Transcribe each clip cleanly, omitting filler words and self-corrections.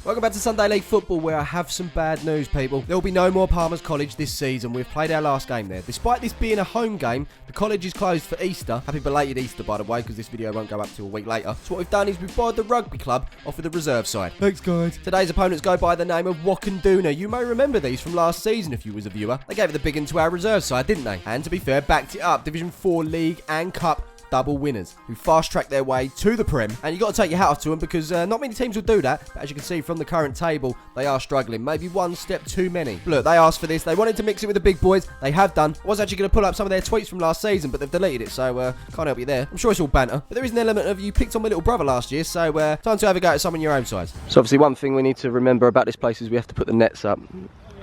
Welcome back to Sunday League Football, where I have some bad news, people. There will be no more Palmer's College this season. We've played our last game there. Despite this being a home game, the college is closed for Easter. Happy belated Easter, by the way, because this video won't go up till a week later. So what we've done is we've borrowed the rugby club off of the reserve side. Thanks, guys. Today's opponents go by the name of Wakanduna. You may remember these from last season if you was a viewer. They gave it the big one to our reserve side, didn't they? And to be fair, backed it up. Division 4 League and Cup double winners who fast-tracked their way to the Prem. And you got to take your hat off to them because not many teams will do that. But as you can see from the current table, they are struggling. Maybe one step too many. Look, they asked for this. They wanted to mix it with the big boys. They have done. I was actually going to pull up some of their tweets from last season, but they've deleted it, so can't help you there. I'm sure it's all banter. But there is an element of you picked on my little brother last year, so time to have a go at someone your own size. So obviously one thing we need to remember about this place is we have to put the nets up.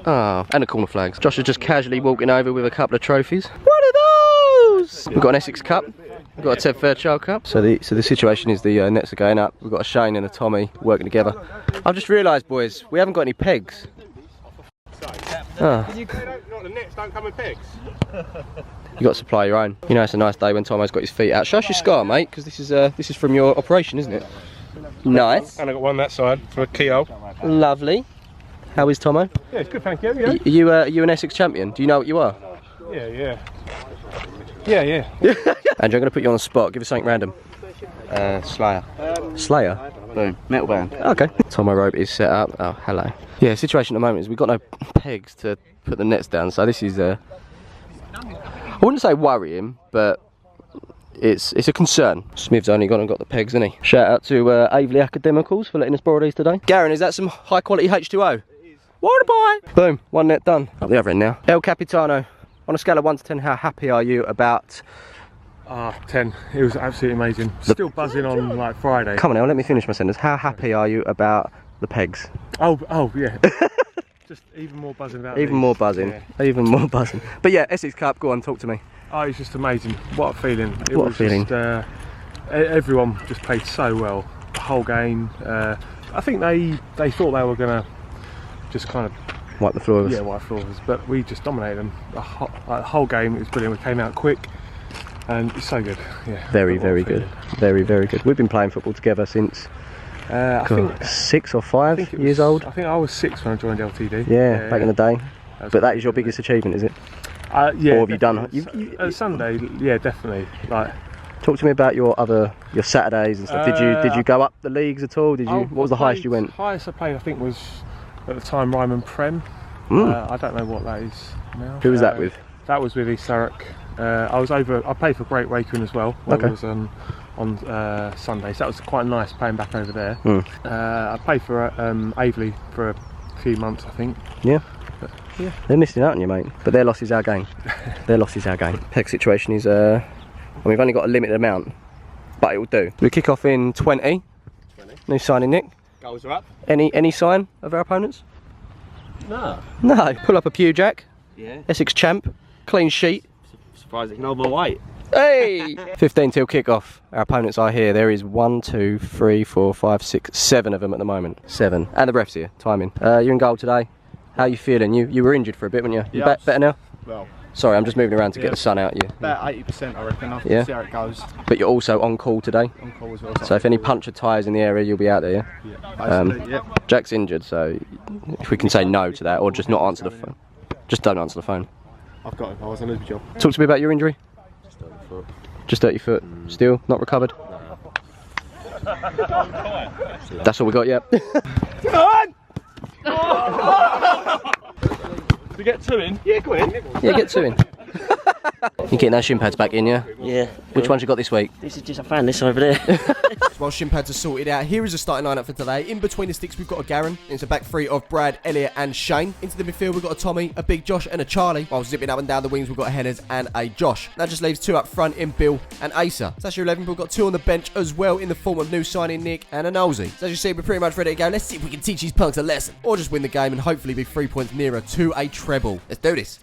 Ah, and the corner flags. Josh is just casually walking over with a couple of trophies. What are those? We've got an Essex Cup. We've got a Ted Fairchild Cup. So the situation is the nets are going up. We've got a Shane and a Tommy working together. I've just realised, boys, we haven't got any pegs. Not the nets don't come with pegs. You got to supply your own. You know it's a nice day when Tomo's got his feet out. Show us your scar, mate, because this is from your operation, isn't it? Nice. And I got one that side for a keyhole. Lovely. How is Tomo? Yeah, it's good, thank you. Are you an Essex champion? Do you know what you are? Yeah. Andrew, I'm going to put you on the spot. Give us something random. Slayer. Slayer? Boom. Metal band. Okay. Tomo rope is set up. Oh, hello. Yeah, situation at the moment is we've got no pegs to put the nets down, so this is I wouldn't say worrying, but it's a concern. Smiv's only gone and got the pegs, hasn't he? Shout out to Aveley Academicals for letting us borrow these today. Garen, is that some high quality H2O? It is. What a buy! Boom, one net done. Up the other end now. El Capitano, on a scale of 1 to 10, how happy are you about... 10. It was absolutely amazing. Still buzzing on like Friday. Come on now, let me finish my sentence. How happy are you about the pegs? Oh yeah. Just even more buzzing about Even these. more buzzing. Yeah. Even more buzzing. But yeah, Essex Cup, go on, talk to me. Oh, it's just amazing. What a feeling. What a feeling. Just, everyone just played so well. The whole game. I think they thought they were going to just kind of wipe the floor of us. Yeah, wipe the floor of us. But we just dominated them. The whole game, it was brilliant. We came out quick. And it's so good, yeah. Very, very good. Very, very good. We've been playing football together since I think 6 or 5 years old. I think I was 6 when I joined LTD. Yeah, back in the day. But that is your biggest achievement, is it? Yeah. Or have you done? Sunday, yeah, definitely. Like, talk to me about your Saturdays and stuff. Did you go up the leagues at all? What was the highest you went? Highest I played, I think, was at the time Ryman Prem. I don't know what that is now. Who was that with? That was with East Thurrock. I played for Great Wakeman as well. Okay. It was on Sunday, so that was quite nice playing back over there. I played for Aveley for a few months, I think. Yeah. But, yeah. They're missing out on you, mate. But their loss is our game. Their loss is our game. Peg situation is, and we've only got a limited amount, but it will do. We kick off in 20. New signing, Nick. Goals are up. Any sign of our opponents? No. No. Pull up a pew, Jack. Yeah. Essex champ. Clean sheet. Surprised they can hold my weight. Hey! 15 till kick-off. Our opponents are here. There is 1, 2, 3, 4, 5, 6, 7 of them at the moment. 7. And the ref's here. Timing. You're in goal today. How are you feeling? You were injured for a bit, weren't you? You better now? Well, sorry, I'm just moving around to get the sun out you. about 80%, I reckon. I'll see how it goes. But you're also on call today. On call as well. So if any puncture tyres in the area, you'll be out there, yeah? Jack's injured, so if we can say no to that, or just not answer the phone. Just don't answer the phone. I've got it. I was on his job. Talk to me about your injury. Just hurt your foot. Just hurt your foot. Still not recovered. That's all we got yet. To get 2 in? Yeah, go in. Yeah, get 2 in. You're getting those shin pads back in, yeah? Yeah. Which ones you got this week? This is just, I found this over there. While shin pads are sorted out, here is a starting lineup for today. In between the sticks, we've got a Garen. It's a back three of Brad, Elliot, and Shane. Into the midfield, we've got a Tommy, a big Josh, and a Charlie. While zipping up and down the wings, we've got a Henners and a Josh. That just leaves 2 up front in Bill and Asa. So that's your 11. We've got 2 on the bench as well in the form of new signing Nick and a Nosey. So as you see, we're pretty much ready to go. Let's see if we can teach these punks a lesson, or just win the game and hopefully be 3 points nearer to a treble. Let's do this.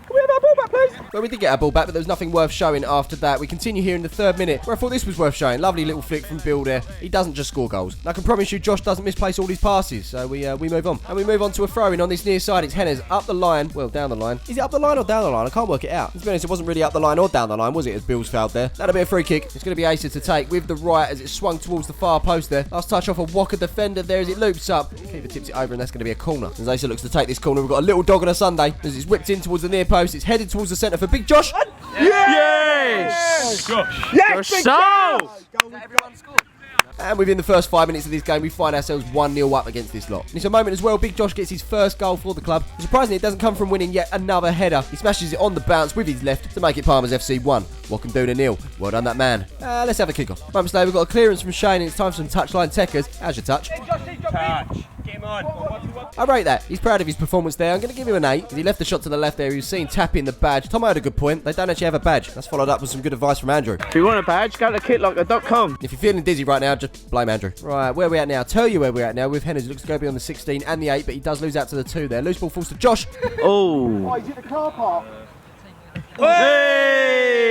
Can we have our ball back, please? Well, we did get our ball back, but there was nothing worth showing after that. We continue here in the 3rd minute, where I thought this was worth showing. Lovely little flick from Bill there. He doesn't just score goals. And I can promise you, Josh doesn't misplace all his passes. So we move on. And we move on to a throw-in on this near side. It's Hennes up the line. Well, down the line. Is it up the line or down the line? I can't work it out. To be honest, it wasn't really up the line or down the line, was it, as Bill's fouled there? That'll be a free kick. It's going to be Asa to take with the right as it swung towards the far post there. Last touch off a Walker defender there as it loops up. Keeper tips it over, and that's going to be a corner. As Asa looks to take this corner, we've got a little dog on a Sunday. As it's whipped in towards the near post, it's headed towards the centre for Big Josh. Yes! Josh! Yes, so! And within the first 5 minutes of this game, we find ourselves 1-0 up against this lot. And it's a moment as well, Big Josh gets his first goal for the club. And surprisingly, it doesn't come from winning yet another header. He smashes it on the bounce with his left to make it Palmer's FC 1. Walkenduna 0. Well done, that man. Let's have a kick-off. Moments later, we've got a clearance from Shane, and it's time for some touchline techers. How's your touch? Touch. Get him on. I rate that. He's proud of his performance there. I'm going to give him an 8. He left the shot to the left there. He was seen tapping the badge. Tomo had a good point. They don't actually have a badge. That's followed up with some good advice from Andrew. If you want a badge, go to kitlocker.com. If you're feeling dizzy right now, just blame Andrew. Right, where are we at now? I'll tell you where we're at now with Hennes. Looks to go beyond the 16 and the 8, but he does lose out to the 2 there. Loose ball falls to Josh. Oh. Is it the car park? Hey!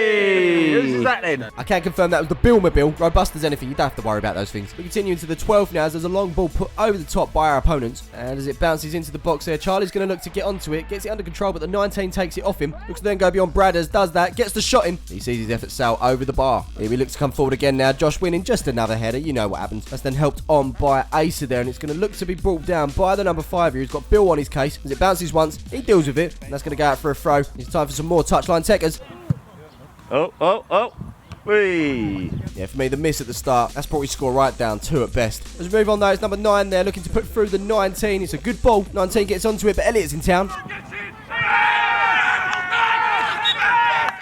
Who's that then? I can confirm that was the Billmobile. Robust as anything, you don't have to worry about those things. We continue into the 12th now as there's a long ball put over the top by our opponents. And as it bounces into the box there, Charlie's going to look to get onto it. Gets it under control, but the 19 takes it off him. Looks to then go beyond Bradders, does that, gets the shot in. He sees his effort sail over the bar. Here we look to come forward again now. Josh winning just another header. You know what happens. That's then helped on by Asa there, and it's going to look to be brought down by the number 5 here. He's got Bill on his case. As it bounces once, he deals with it. And that's going to go out for a throw. It's time for some more touchline techers. Oh. Whee! Yeah, for me, the miss at the start, that's brought his score right down, 2 at best. As we move on though, it's number 9 there, looking to put through the 19. It's a good ball. 19 gets onto it, but Elliott's in town.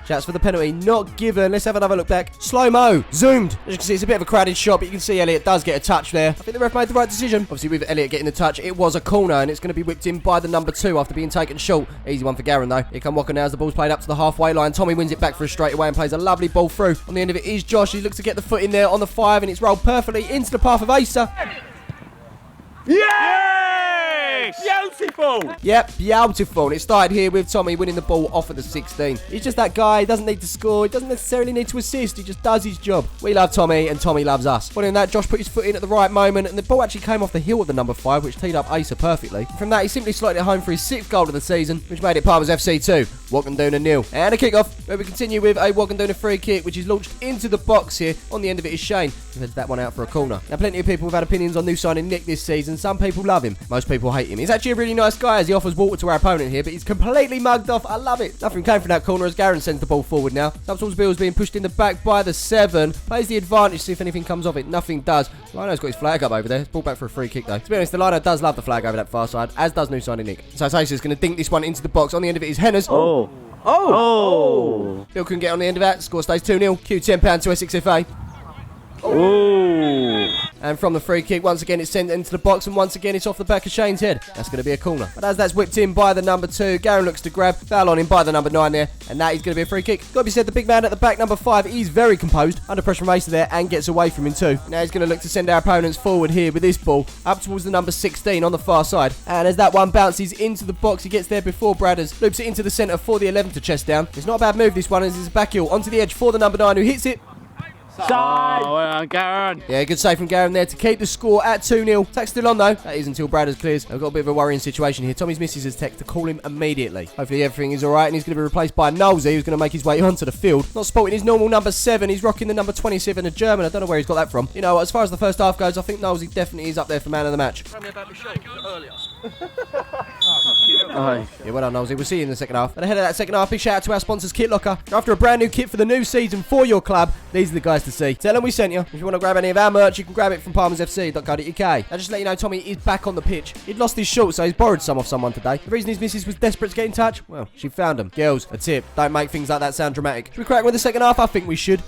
Shouts for the penalty, not given. Let's have another look back. Slow-mo, zoomed. As you can see, it's a bit of a crowded shot, but you can see Elliott does get a touch there. I think the ref made the right decision. Obviously, with Elliott getting the touch, it was a corner, and it's going to be whipped in by the number 2 after being taken short. Easy one for Garen, though. Here come Walker now as the ball's played up to the halfway line. Tommy wins it back for a straightaway and plays a lovely ball through. On the end of it is Josh. He looks to get the foot in there on the 5, and it's rolled perfectly into the path of Asa. Yes! Beautiful! Yep, beautiful. And it started here with Tommy winning the ball off at the 16. He's just that guy. He doesn't need to score. He doesn't necessarily need to assist. He just does his job. We love Tommy, and Tommy loves us. Following that, Josh put his foot in at the right moment, and the ball actually came off the heel of the number 5, which teed up Asa perfectly. From that, he simply slotted it home for his 6th goal of the season, which made it Palmer's FC 2. Walkenduna 0. And a kick-off, where we continue with a Walkenduna free kick, which is launched into the box here. On the end of it is Shane, who heads that one out for a corner. Now, plenty of people have had opinions on new signing Nick this season. Some people love him. Most people hate him. He's actually a really nice guy as he offers water to our opponent here, but he's completely mugged off. I love it. Nothing came from that corner as Garen sends the ball forward now. Subtool's Bill's being pushed in the back by the 7. Plays the advantage, see if anything comes of it. Nothing does. Lino's got his flag up over there. It's brought back for a free kick though. To be honest, the Lino does love the flag over that far side, as does new signing Nick. So Taser's going to dink this one into the box. On the end of it is Hennes. Oh. Bill couldn't get on the end of that. Score stays 2-0. Q £10 to Essex FA. Oh. And from the free kick, once again, it's sent into the box, and once again, it's off the back of Shane's head. That's going to be a corner. But as that's whipped in by the number 2, Garen looks to grab. Foul on him by the number 9 there, and that is going to be a free kick. Got to be said, the big man at the back, number 5, he's very composed. Under pressure from Asa there, and gets away from him too. Now he's going to look to send our opponents forward here with this ball, up towards the number 16 on the far side. And as that one bounces into the box, he gets there before Bradders. Loops it into the centre for the 11 to chest down. It's not a bad move, this one, as it's a back heel onto the edge for the number 9, who hits it. Side! Oh, well, Garen. Yeah, good save from Garen there to keep the score at 2-0. Attack still on though. That is until Bradders clears. I've got a bit of a worrying situation here. Tommy's missus has text to call him immediately. Hopefully everything is alright, and he's going to be replaced by Nolsey, who's going to make his way onto the field. Not sporting his normal number 7. He's rocking the number 27, a German. I don't know where he's got that from. You know, as far as the first half goes, I think Nolsey definitely is up there for man of the match. Yeah, well done, Nolsey. We'll see you in the second half. And ahead of that second half, big shout out to our sponsors, Kit Locker. After a brand new kit for the new season for your club, these are the guys to see. Tell them we sent you. If you want to grab any of our merch, you can grab it from palmersfc.co.uk. Now, just to let you know, Tommy is back on the pitch. He'd lost his shorts, so he's borrowed some off someone today. The reason his missus was desperate to get in touch, well, she found them. Girls, a tip, don't make things like that sound dramatic. Should we crack with the second half? I think we should.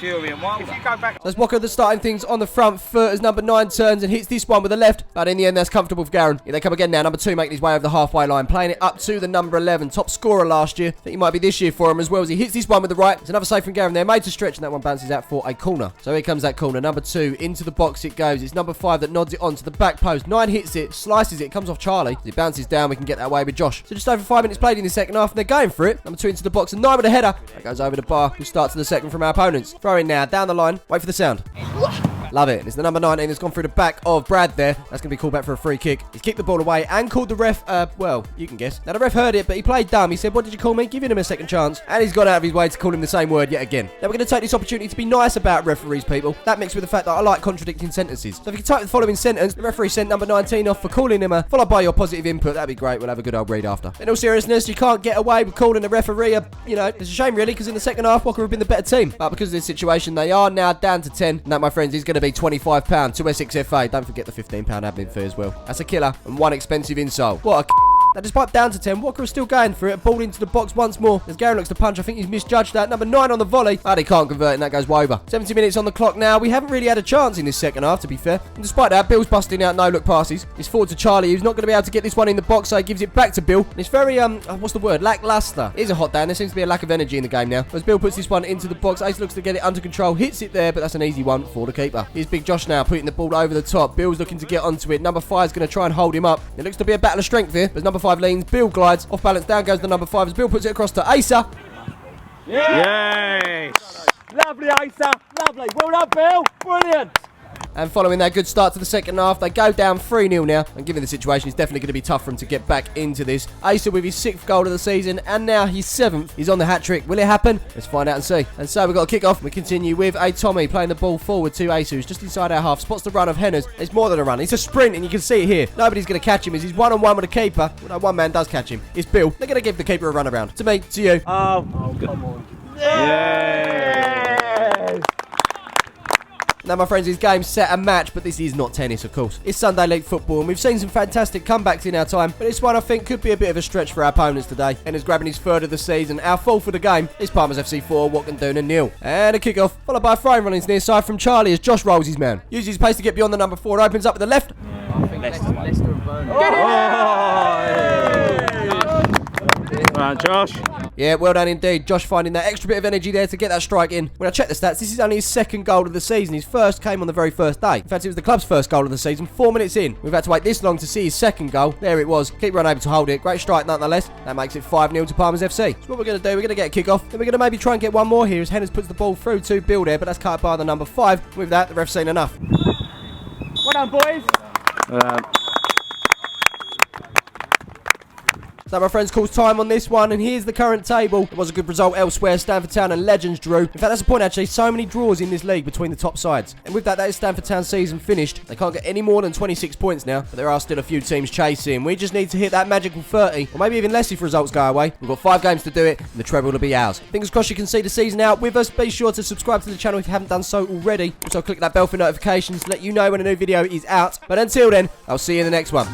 Centurion. Well, if you go back. So that's Walker that's starting things on the front foot as number 9 turns and hits this one with the left. But in the end, that's comfortable for Garen. Here they come again now. Number 2 making his way over the halfway line, playing it up to the number 11. Top scorer last year. I think he might be this year for him as well as he hits this one with the right. It's another save from Garen there. Made to stretch and that one bounces out for a corner. So here comes that corner. Number 2 into the box it goes. It's number 5 that nods it onto the back post. 9 hits it, slices it, comes off Charlie. As it bounces down, we can get that away with Josh. So just over 5 minutes played in the second half and they're going for it. Number 2 into the box and 9 with a header. That goes over the bar. Who starts to the second from our opponents. Throw in now, down the line. Wait for the sound. Love it. It's the number 19 that's gone through the back of Brad there. That's going to be called back for a free kick. He's kicked the ball away and called the ref, well, you can guess. Now, the ref heard it, but he played dumb. He said, what did you call me? Giving him a second chance. And he's gone out of his way to call him the same word yet again. Now, we're going to take this opportunity to be nice about referees, people. That mixed with the fact that I like contradicting sentences. So if you can type the following sentence, the referee sent number 19 off for calling him a, followed by your positive input. That'd be great. We'll have a good old read after. In all seriousness, you can't get away with calling the referee a, you know, it's a shame really, because in the second half, Walker have been the better team. But because of this situation, they are now down to 10. And that, my friends, is going to be £25 to Essex FA. Don't forget the £15 admin fee as well. That's a killer and one expensive insult. What a Now, despite down to 10, Walker is still going for it. Ball into the box once more. As Garen looks to punch, I think he's misjudged that. Number 9 on the volley. But he can't convert and that goes over. 70 minutes on the clock now. We haven't really had a chance in this second half, to be fair. And despite that, Bill's busting out no-look passes. It's forward to Charlie, who's not going to be able to get this one in the box, so he gives it back to Bill. And it's very, what's the word? Lackluster. It is a hot day, and there seems to be a lack of energy in the game now. As Bill puts this one into the box, Ace looks to get it under control. Hits it there, but that's an easy one for the keeper. Here's Big Josh now, putting the ball over the top. Bill's looking to get onto it. Number 5 is going to try and hold him up. It looks to be a battle of strength here. As number 5 leans, Bill glides. Off balance, down goes the number 5 as Bill puts it across to Asa. Yes! Lovely, Asa. Lovely. Well done, Bill. Brilliant. And following that good start to the second half, they go down 3-0 now. And given the situation, it's definitely going to be tough for him to get back into this. Asa with his 6th goal of the season, and now his 7th. He's on the hat-trick. Will it happen? Let's find out and see. And so we've got a kick-off. We continue with a Tommy playing the ball forward to Asa, who's just inside our half. Spots the run of Henners. It's more than a run. It's a sprint, and you can see it here. Nobody's going to catch him as he's one-on-one with the keeper. Well, no, one man does catch him. It's Bill. They're going to give the keeper a run around. To me, to you. Oh, come on. Yes! Now, my friends, this game's set a match, but this is not tennis, of course. It's Sunday League football, and we've seen some fantastic comebacks in our time, but this one, I think, could be a bit of a stretch for our opponents today. Henner's grabbing his 3rd of the season. Our 4th of the game is Palmer's FC 4, Watkin Doona 0. And a kick-off, followed by a throwing runnings near side from Charlie as Josh rolls his man. Uses his pace to get beyond the number 4, opens up with the left. Right, Josh. Yeah, well done indeed. Josh finding that extra bit of energy there to get that strike in. When I check the stats, this is only his 2nd goal of the season. His 1st came on the very first day. In fact, it was the club's 1st goal of the season, 4 minutes in. We've had to wait this long to see his 2nd goal. There it was. Keeper unable to hold it. Great strike nonetheless. That makes it 5-0 to Palmer's FC. So what we're going to do, we're going to get a kick-off. Then we're going to maybe try and get one more here as Henners puts the ball through to Bill there, but that's cut by the number 5. With that, the ref's seen enough. Well done, boys. So my friends, calls time on this one, and here's the current table. It was a good result elsewhere. Stanford Town and Legends drew. In fact, that's the point actually. So many draws in this league between the top sides. And with that, that is Stanford Town season finished. They can't get any more than 26 points now, but there are still a few teams chasing. We just need to hit that magical 30, or maybe even less if results go away. We've got 5 games to do it, and the treble will be ours. Fingers crossed you can see the season out with us. Be sure to subscribe to the channel if you haven't done so already. Also, click that bell for notifications to let you know when a new video is out. But until then, I'll see you in the next one.